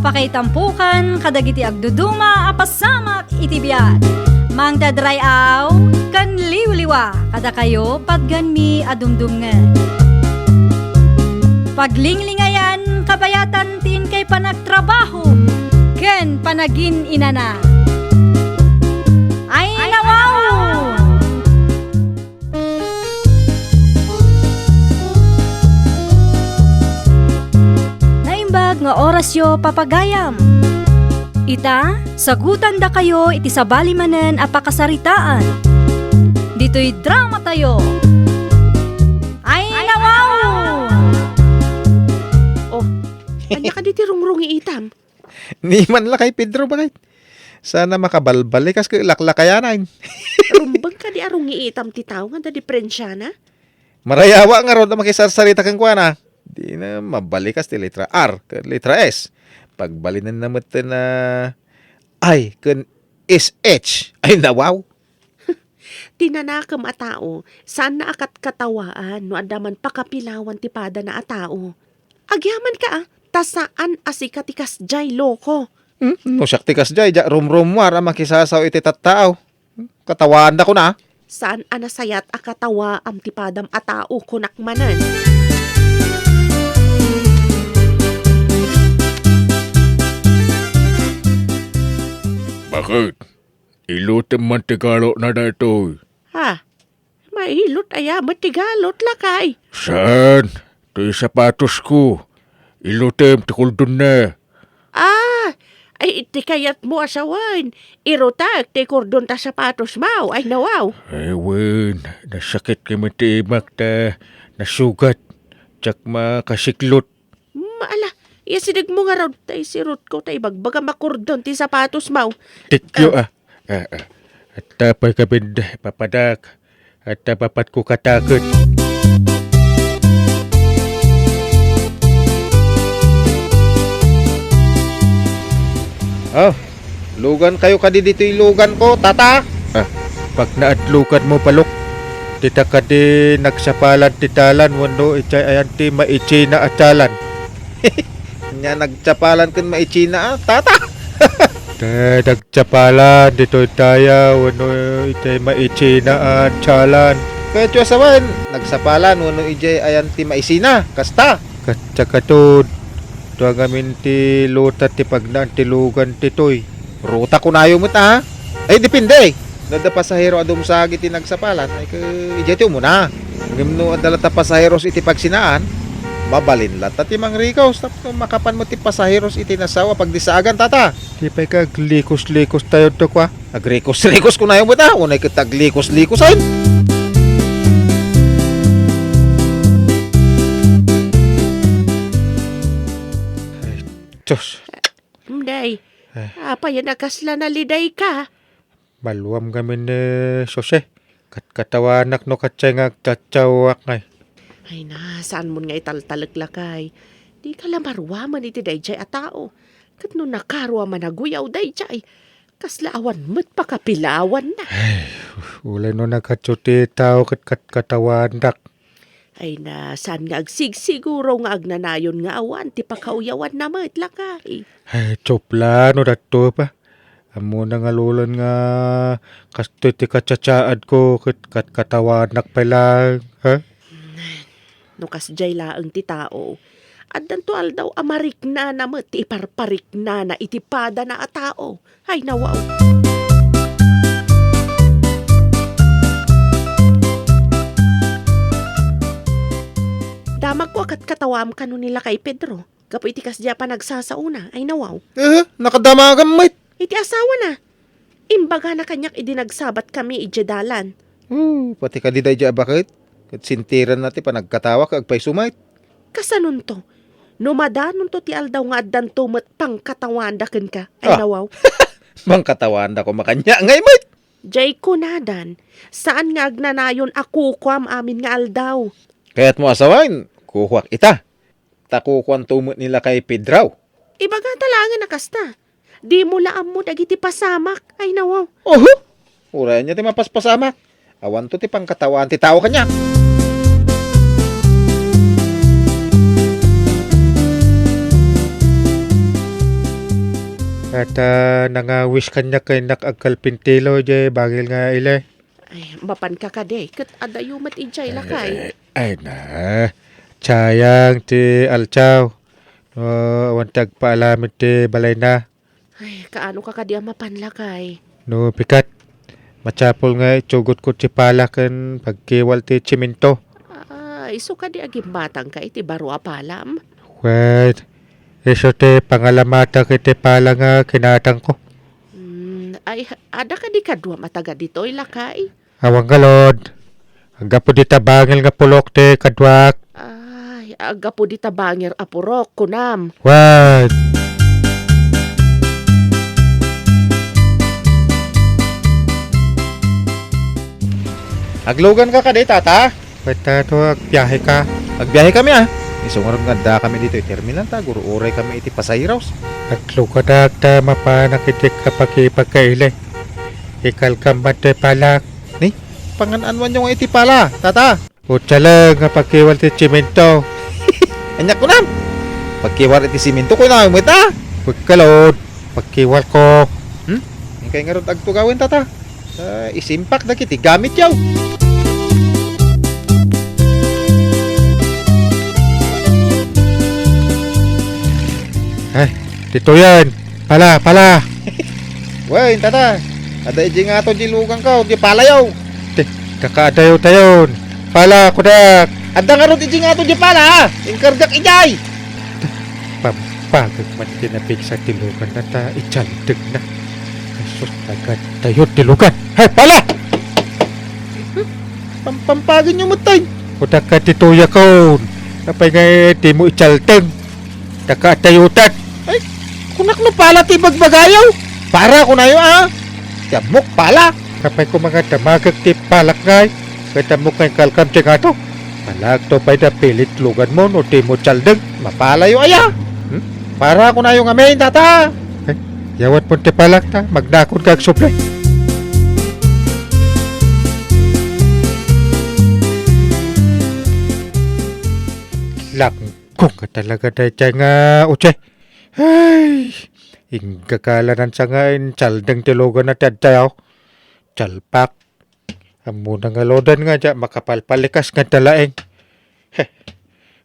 Apakaitampukan, kadagiti agduduma, apasamak itibiyat. Mang dadrayaw, kan liwliwa, kada kayo patganmi adumdumngan. Paglinglingayan, kabayatan tin kay panagtrabaho, ken panagin inana. Ay nawaw! Naimbag nga orasyo papagayam. Ita, sagutan da kayo iti sabali manen apakasaritaan. Dito'y drama tayo. Ay nawaw! Oh, anya ka diti rungrungi itam. Ni man la kay Pedro bakit? Sana makabalbalikas kay laklakayanan. Rumbang ka di arungi itam ti tao nga da diferensya na. Marayawa nga ron na makisarsarita kang kuana. Di na mabalikas ti letra R ke letra S. Pagbalinan na mata na I ken SH. Ay nawaw. Tinanakam a tao, saan na akat katawaan no adaman pakapilawan ti pada na a tao. Agyaman ka tasaan asikatikas jay loko. No siyak tikas jay, ja rumrumwar ang makisasaw iti tattao. Katawaan da ko na. Saan anasayat a katawa am ti padam a tao kunakmanan. Bakit? Ilutin man Tagalog na dito. Ha? Mailot aya matigalot lakay. Saan? Ito'y sapatos ko. Ilutin, tikuldun na. Ay iti kayat mo asawan. Irotak ti kordon ta sapatos mau. Ay nawaw. Ewan, nasakit kami timak ta. Nasugat. Tsak makasiklot. Maala, isidig mo nga raw tay sirot ko tay bagbaga makordon ti sapatos mau. Tikyo At tapay ka binda, papadak. At papat ko katakot. Oh, lugan kayo kadi dito'y lugan ko, tata. Pag naadlukan mo palok, tita ka di nagsapalan titalan, wano ichay ayan ti maichi na atalan. Nya nagtsapalan kun maichina, tata. Nagsapalan, dito tayo, wano ichay maichi na atalan. Kaya tiyo sawan, nagsapalan wano ijay ayan ti maisina, kasta. Katsakatod, tuwag amin ti luta ti pagnaan ti lugan titoy. Ruta ko na mo ta. Ay depende. Nada pasahero adum sa iti nagsapalan ay ka ijay ti muna. Ngimno adala ta pasaheros iti pagsinaan. Mabalin la ti mangrikaw tapos makapan mo ti pasaheros iti nasawa pagdisaagan tata. Di pa likos-likos tayo to kwa. Agrikos-rikos ko na mo ta. Unay kitaglikos-likos ay. Diyos, Day, apa yan nakasla na liday ka? maluwam kami ni Sose. Katawanak no katsay nga tatsawak ngay. Ay na, saan mo nga italtalaglakay? Di ka lamarwa man iti dayjay a tao. Kat no nakarwa man naguyaw dayjay. Kaslaawan mo't pakapilawan na. Ulay no nakatsuti tao katawanak. Ay na, saan nga agsigsiguro nga agnanayon nga awan, ti pakauyawan na mo't lakay. Ay, tsopla no dato pa. Amo na nga lulan nga kasto ti katsatsaad ko katawanak pa lang. Ha? No kasjay laang ti tao. At dantual daw amarik na mo't ti iparparik na itipada na a tao. Ay nawaw. Damag ko akat katawam ka no nila kay Pedro. Kapo iti kasdya pa nagsasauna. Ay nawaw. Nakadamagan mo. Iti asawa na. Imbaga na kanyak idinagsabat kami ijedalan. Pati ka di dayja bakit? Kat sintiran natin pa nagkatawa kag pay sumait. Kasanon to? Numadanon to ti aldaw nga addan tumet pang katawandaken ka. Ay nawaw. Bang katawan da ko makanya ngay mo. Jay kunadan. Saan nga agnanayon ako kwam amin nga aldaw? Kaya't mo asawain, kuhuak ita. Takukuan tumot nila kay Pedraw. Ibaga talangan na kasta. Di mo laam mo dagiti pasamak. Ay nawaw. Oho! Uray niya ti mapaspasamak. Awan to ti pangkatawan ti tao kanya. At nanga-wish kanya kay nakagkalpintilo jay bagil nga ile. Ay, mapan ka de. Kat adayo mat ijay lakay. Ay na, sayang ti alchaw. Wantag paalamit ti balay na. Ay, kaano ka kadi mapan lakay. No pikat, machapol nga itugot ko ti palakan pagkiwal ti chiminto. Ay, so kadi agim batang ka iti baro apalam. Wait, iso ti pangalamata kiti pala nga kinatang ko. Ay, ada ka di kadwa mataga dito lakay. Awang galod. Hangga po di tabangil nga pulok ti kadwak. Ay, aga po di tabangir apurok kunam. What? Aglogan ka kadi, tata. Basta to agbiyahe ka. Agbiyahe kami Isungarap nga da kami dito terminal ta. Guro oray kami iti pasahiraws. Aglo ka ta mapanakitik kapag ipagkaili. Ikal ka mati palak. Pangananwan nyo nga iti pala, tata. Utsa lang nga pagkiwal ti chimento. Anyak ko na. Pagkiwar iti siminto ko na mo ita. Pagkalod. Pagkiwal ko. Yung kaya nga ron agtugawin, tata. Isimpak na kiti gamit yaw. Ay, dito yan. Pala. Wey, tata. Ada iji nga to dilugang ka, di palayaw. Kakadayo tayon. Pala ko dak. Ada nga ron iji nga to di pala. Ingkargak ijay. Pampagag man kinapig sa tilugan na ta ichaldag na. Kasus agad tayo tilugan. Hay, pala! Pampagin nyo matay. Udak ka tituya ko. Napay nga di mo ichaldag. Nakatayutan. Kunak no pala ti bagbagayaw. Para ko na yun Yamok pala. Kapay ko mga damagag ti palak ngay. Kaya mo kay kalkam ti nga to. Palag to pa'y pilit lugan mo no di mo chaldag. Mapala yung aya. Para ko na yung amin, tata. Yawat mo ti palak ta. Magnakon kag supply. Langkong ka talaga dahil nga uche. Ay, ingagalanan sa ngayon, tsaldang tilugan na tadtayaw. Tsalpak. Amo na nga lodan nga dyan, makapalpalikas nga talaeng. Heh,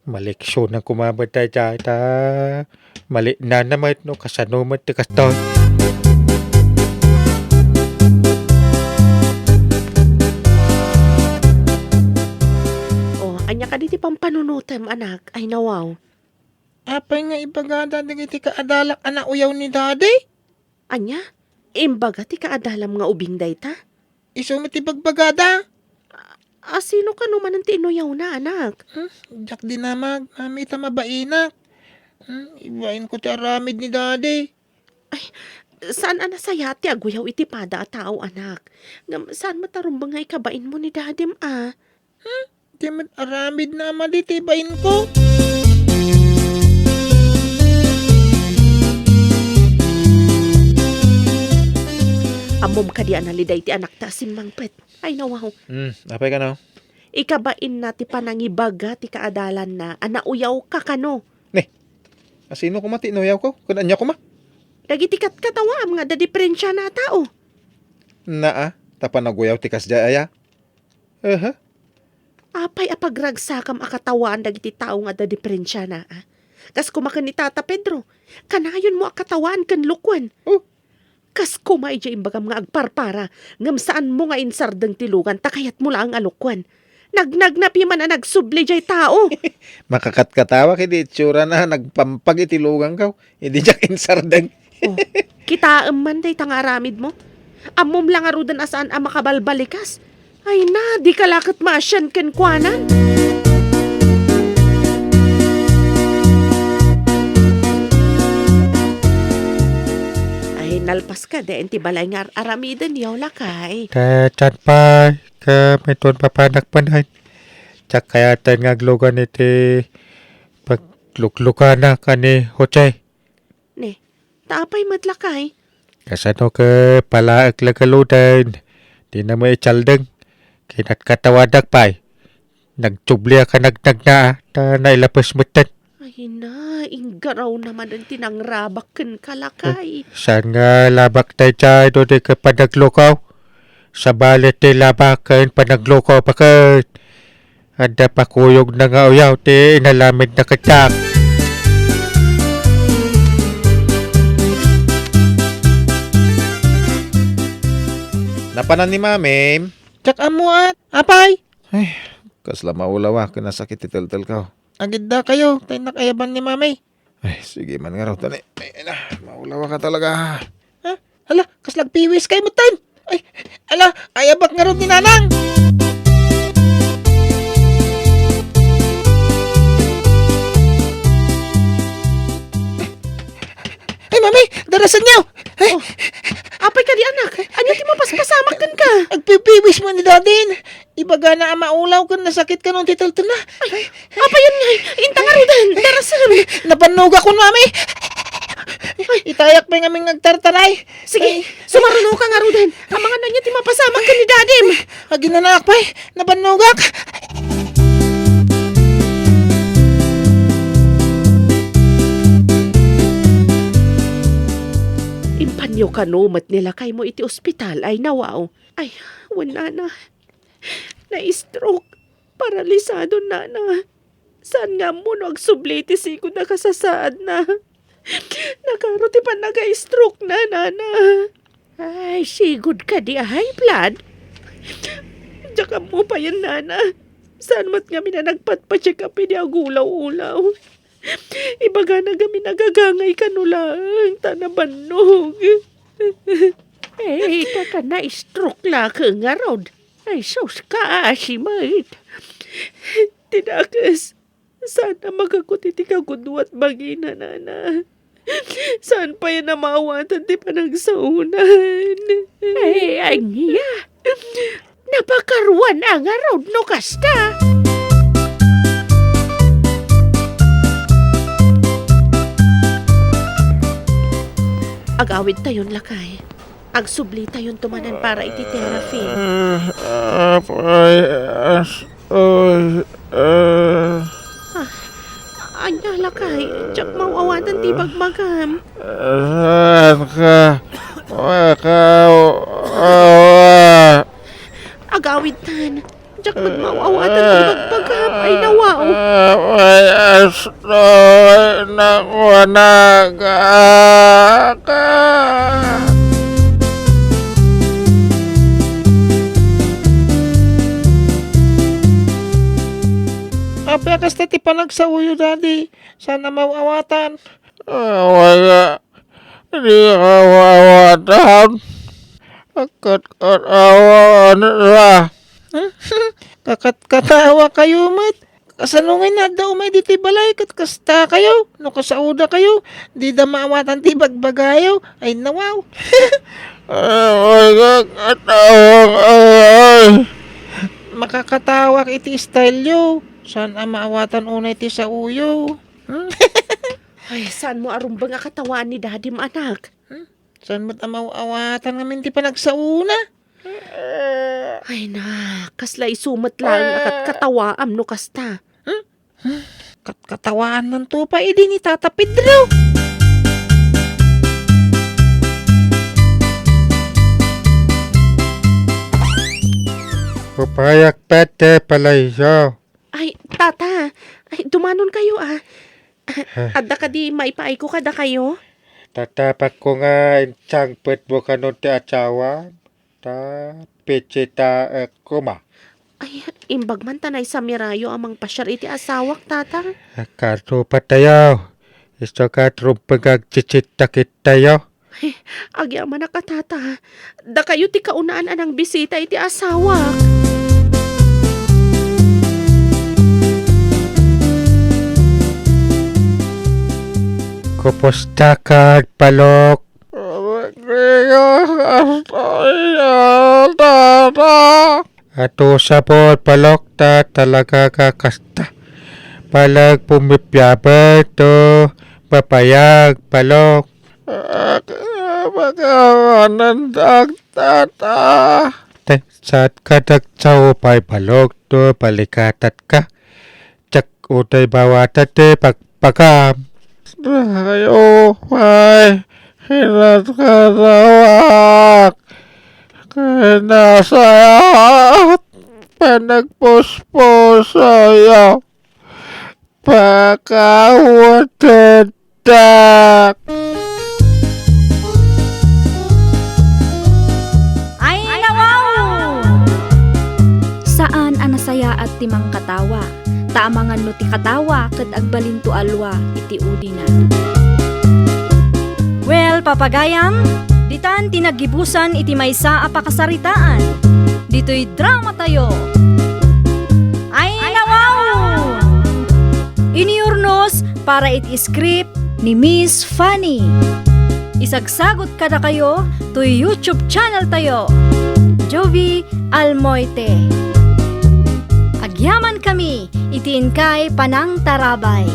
maliksyon ang kumabad tayo dyan. Mali na naman no, kasano man tikas tayo. Oh, anya ka di ti pampanunutem anak. Ay nawaw. Apay nga ibagada iti kaadalak anak uyaw ni daddy. Anya? Imbaga ti kaadalam nga ubing dayta? Isumit ibagbagada. Sino ka naman ang tinuyaw na anak? Jak din namag, mamita mabainak. Ibain ko ti aramid ni daddy. Saan anasaya ti aguyaw iti pada at tao anak? Saan matarumbang nga ikabain mo ni dadim Di mat aramid na maditi ibain ko. Amom ka di analiday ti anak ta simmangpet. Ay nawaw. Apay ka na. Ikabain na ti panangibaga ti kaadalan na anauyaw ka kano. Asino ko mati noyaw ko? Kunanya ko ma? Dagiti katawam nga da diferensya na tao. Naa, tapanaguyaw ti kasda aya. Apay apagragsakam akatawaan dagiti tao nga da diferensya na. Kas kumakan ni Tata Pedro, kanayon mo akatawaan kan lukwan. Kas kumay dya imbagam nga agparpara, ngam saan mo nga insardeng tilugan, takayat mo lang alukwan. Nagnagnapi man na nagsubli jay tao. Makakatkatawa kiti itsura na nagpampag itilugan ka. Hindi jak insardeng. Kita man day tangaramid mo. Amom lang arudan asaan ang makabalbalikas. Ay na, di kalakot maasyan kenkwanan. Ay nalpas ka de, enti balay nga aramidan yaw lakay. Chan pa, ka meton papanak panay. Tsak kaya tayo nga glogan iti pagluklukan na ka ni Hochay. Tapay madlakay. Kasano ka pala aglagaludan. Di na mo ichaldeng. Kinat katawadak pa. Nagtubli ka nagnag na ta nailapos mo tan. Ay, Ay na, inggaraw naman ang tinangrabak ken kalakay. Saan nga labak tayo dyan o di ka panaglukaw? Sa balit ti labak kan panaglukaw pa ka. Ada pa kuyog na nga uyaw ti inalamid na katsak. Napanan ni Mami. Tsak amo at, apay. Kasla maulawa, kinasakit iteltel ka. Agidda kayo, tayo nakayaban ni mami. Ay, sige man nga raw, tani. Ay, na, maulawa ka talaga. Ha? Hala, kaslag piwis kayo mo tan. Ay, ala, ayabak nga ron ni nanang. Ay, mami, darasan niyo. Ay, Apay ka di anak, anya ti mapaspasamak ken ka. agpipiwis mo ni dadin. Ibaga na ang maulaw ka, nasakit ka nung titalto na. Apay yan nga, intang arudan, darasan. Napanog ako, mami. Itayak pa nga aming nagtartaray. Sige, sumaruno ka nga arudan. Ang mga nanya ti mapasamak ken ni dadim. Aginanak pa, napanugak. Impanyo ka numat nila kay mo iti ospital ay nawaw. Ay, wala na. Na-stroke. Paralisado na na. Saan nga mo no agsubliti sigo na kasasaad na. Nakaruti pa naga-stroke na, nana. Ay, sigod ka di high blood. Tsaka mo pa yan, nana. Saan mat nga minanagpat-pa-check up ni agulaw-ulaw. Ibaga na kami nagagangay ka nulang, tanabanog. Eh, taka na stroke la ka nga rod. Ay, sus ka, si mate. Tinakas, sana magkakutiti ka kudwat bagina, nana. Saan pa yan namawatan di pa nagsaunan? Ay, anya. Napakaruan ang rod no kasta. Agawid tayon lakay. Agsubli tayon tumanan para iti therapy. Anya lakay, tsak mawawatan ti bagmagam. Saan ka? Agawid tan, tsak magmawawatan ti bagmagam ay nawaw. Ay, astoy, nakuanaga ka. Apay kas ti panagsauyo, daddy. Sana mawawatan. Wala. Di ka mawatan. Kakat-katawan na. Kakat-katawa kayo, mat. Kasanungin na daw may diti balay kat kasta kayo. No kasauda kayo. Di da maawatan ti bagbagayo. Ay nawaw. Ay, kakatawang. Makakatawak iti style yo. Saan ang maawatan unay ti sa uyo? Ay, saan mo arumbang nga katawan ni dadim anak? Saan mo't ang maawatan ngamin ti panagsauna? Ay na, kasla isumat lang akat katawaam no kasta. Katawaan ng tupa, idi ni Tata Pedro. Pupayak pete palayso. Ay, tata, ay, dumanon kayo ah. Adda ka di maipaay ko kada kayo? Tatapak ko nga insang pet mo kanon ti atsawa. Ta pichita kuma. Ay, imbag man tanay sa mirayo amang pasyar iti asawak, tata. Karto patayaw. Isto ka trumpagag chichitakit tayo. Agyaman na ka, tata. Da kayo ti kaunaan anang bisita iti asawak. Kupusta ka palok. Ato sa palok ta talaga kakasta. Palag pumipyabat to papayag palok. Magawanandag tata. Saat kadak tsaw pay palok to palikatat ka. Tsak utay bawatat te pakam. Kayo may hinatkarawak. Kinasayat panagpuspusoyo. Pakawatedak. Ay nawaw! Saan anasaya at timang katawa? Taamangan no ti katawa ket agbalinto alwa iti udi na. Well, papagayam, ditan tinagibusan iti maysa a pakasaritaan. Dito'y drama tayo. Ay nawaw! Iniurnos para iti script ni Miss Fanny. Isagsagot kada kayo to YouTube channel tayo. Jovi Almoite. Agyaman kami, itiin kay Panang Tarabay.